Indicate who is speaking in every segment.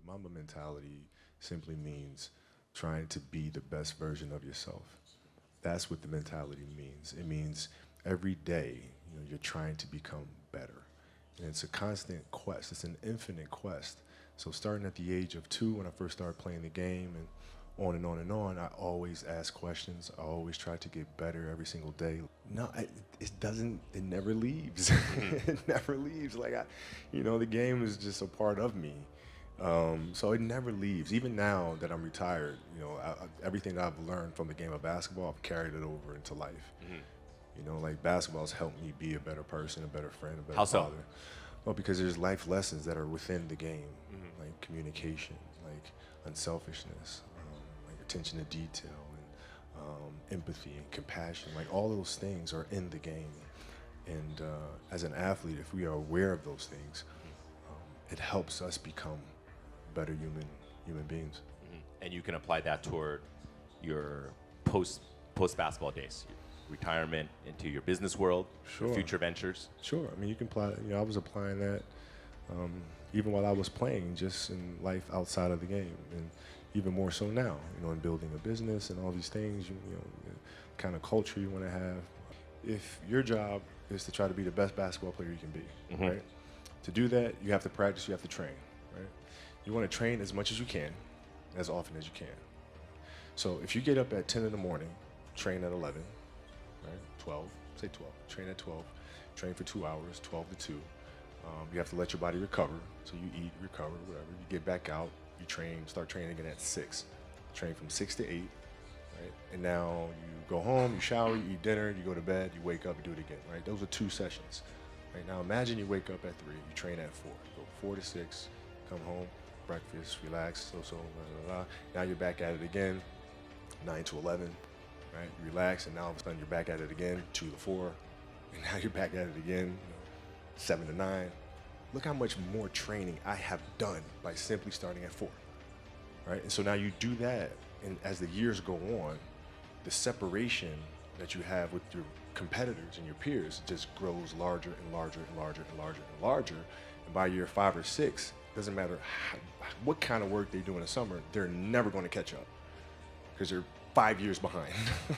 Speaker 1: Mamba mentality simply means trying to be the best version of yourself. That's what the mentality means. It means every day, you're trying to become better. And it's a constant quest. It's an infinite quest. So starting at the age of 2, when I first started playing the game, and on and on and on, I always ask questions. I always try to get better every single day. No, it doesn't, it never leaves. It never leaves. The game is just a part of me. So it never leaves. Even now that I'm retired, everything that I've learned from the game of basketball, I've carried it over into life. Like basketball's helped me be a better person, a better friend, a better
Speaker 2: How so?
Speaker 1: father. Well, because there's life lessons that are within the game, like communication, like unselfishness, like attention to detail, and empathy and compassion. Like all those things are in the game. And as an athlete, if we are aware of those things, it helps us become better human beings.
Speaker 2: And you can apply that toward your post basketball days, retirement, into your business world, your
Speaker 1: Sure.
Speaker 2: future ventures.
Speaker 1: Sure. I mean, you can apply. I was applying that even while I was playing, just in life outside of the game, and even more so now. In building a business and all these things. The kind of culture you want to have. If your job is to try to be the best basketball player you can be, right? To do that, you have to practice. You have to train, right? You want to train as much as you can, as often as you can. So if you get up at 10 in the morning, train at 11, right? 12, say 12, train at 12, train for 2 hours, 12 to 2. You have to let your body recover. So you eat, recover, whatever. You get back out, you train, start training again at 6. Train from 6 to 8, right? And now you go home, you shower, you eat dinner, you go to bed, you wake up, you do it again, right? Those are 2 sessions. Right, now imagine you wake up at 3, you train at 4, you go 4 to 6, come home, breakfast, relax, blah, blah, blah. Now you're back at it again, 9 to 11, right? You relax, and now all of a sudden you're back at it again, 2 to 4, and now you're back at it again, 7 to 9. Look how much more training I have done by simply starting at 4, right? And so now you do that, and as the years go on, the separation that you have with your competitors and your peers just grows larger and larger and larger and larger and larger. And by year 5 or 6, doesn't matter what kind of work they do in the summer, they're never going to catch up because they're 5 years behind.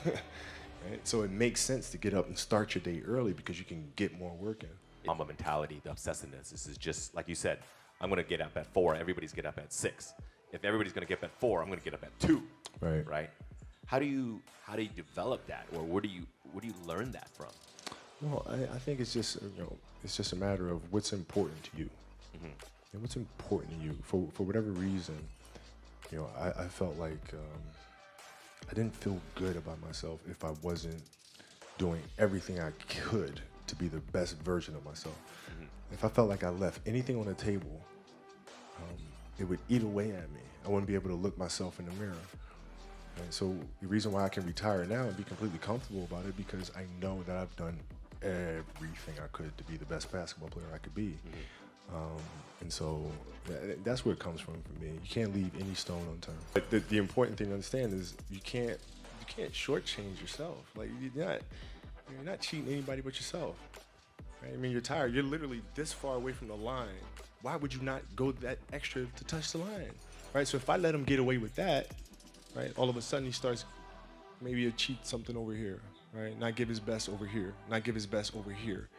Speaker 1: Right? So it makes sense to get up and start your day early because you can get more work in.
Speaker 2: Mamba mentality, the obsessiveness. This is just like you said. I'm going to get up at 4. Everybody's get up at 6. If everybody's going to get up at 4, I'm going to get up at 2.
Speaker 1: Right.
Speaker 2: Right. How do you develop that, or where do you learn that from?
Speaker 1: Well, I think it's just it's just a matter of what's important to you. And what's important to you for whatever reason. I felt like I didn't feel good about myself if I wasn't doing everything I could to be the best version of myself. If I felt like I left anything on the table, it would eat away at me. I wouldn't be able to look myself in the mirror. And so the reason why I can retire now and be completely comfortable about it, because I know that I've done everything I could to be the best basketball player I could be. And so that's where it comes from for me. You can't leave any stone unturned. But the important thing to understand is you can't shortchange yourself. Like you're not cheating anybody but yourself. Right? I mean, you're tired. You're literally this far away from the line. Why would you not go that extra to touch the line? Right? So if I let him get away with that, right, all of a sudden he starts maybe to cheat something over here, right? Not give his best over here, not give his best over here.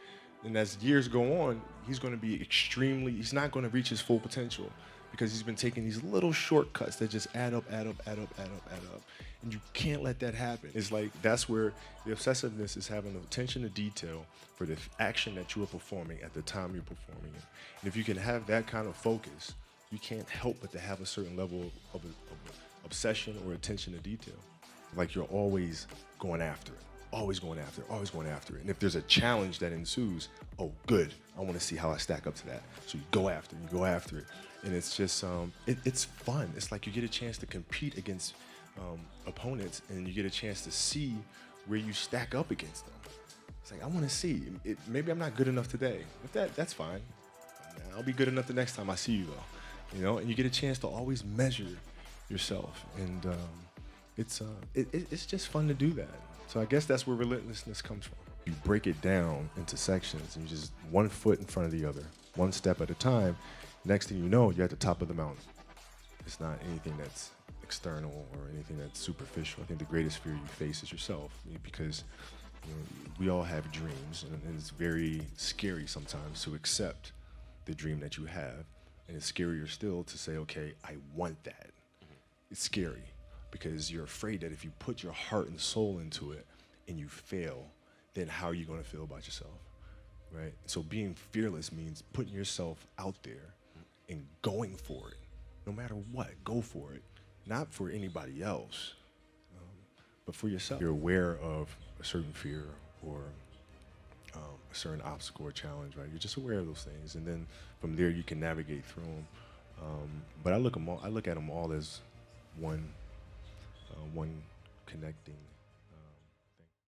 Speaker 1: And as years go on, he's going to be he's not going to reach his full potential because he's been taking these little shortcuts that just add up. And you can't let that happen. It's like that's where the obsessiveness is having attention to detail for the action that you are performing at the time you're performing it. And if you can have that kind of focus, you can't help but to have a certain level of obsession or attention to detail. Like you're always going after it. Always going after it. And if there's a challenge that ensues, oh, good, I want to see how I stack up to that. So you go after it. And it's just, it's fun. It's like you get a chance to compete against opponents, and you get a chance to see where you stack up against them. It's like, I want to see. Maybe I'm not good enough today. If that's fine. I'll be good enough the next time I see you, though. And you get a chance to always measure yourself. And it's just fun to do that. So I guess that's where relentlessness comes from. You break it down into sections, and you just one foot in front of the other, one step at a time. Next thing you know, you're at the top of the mountain. It's not anything that's external or anything that's superficial. I think the greatest fear you face is yourself, because we all have dreams, and it's very scary sometimes to accept the dream that you have, and it's scarier still to say, okay, I want that. It's scary because you're afraid that if you put your heart and soul into it and you fail, then how are you going to feel about yourself, right? So being fearless means putting yourself out there and going for it. No matter what, go for it. Not for anybody else, but for yourself. You're aware of a certain fear or a certain obstacle or challenge, right? You're just aware of those things, and then from there you can navigate through them. But I look at them all as one connecting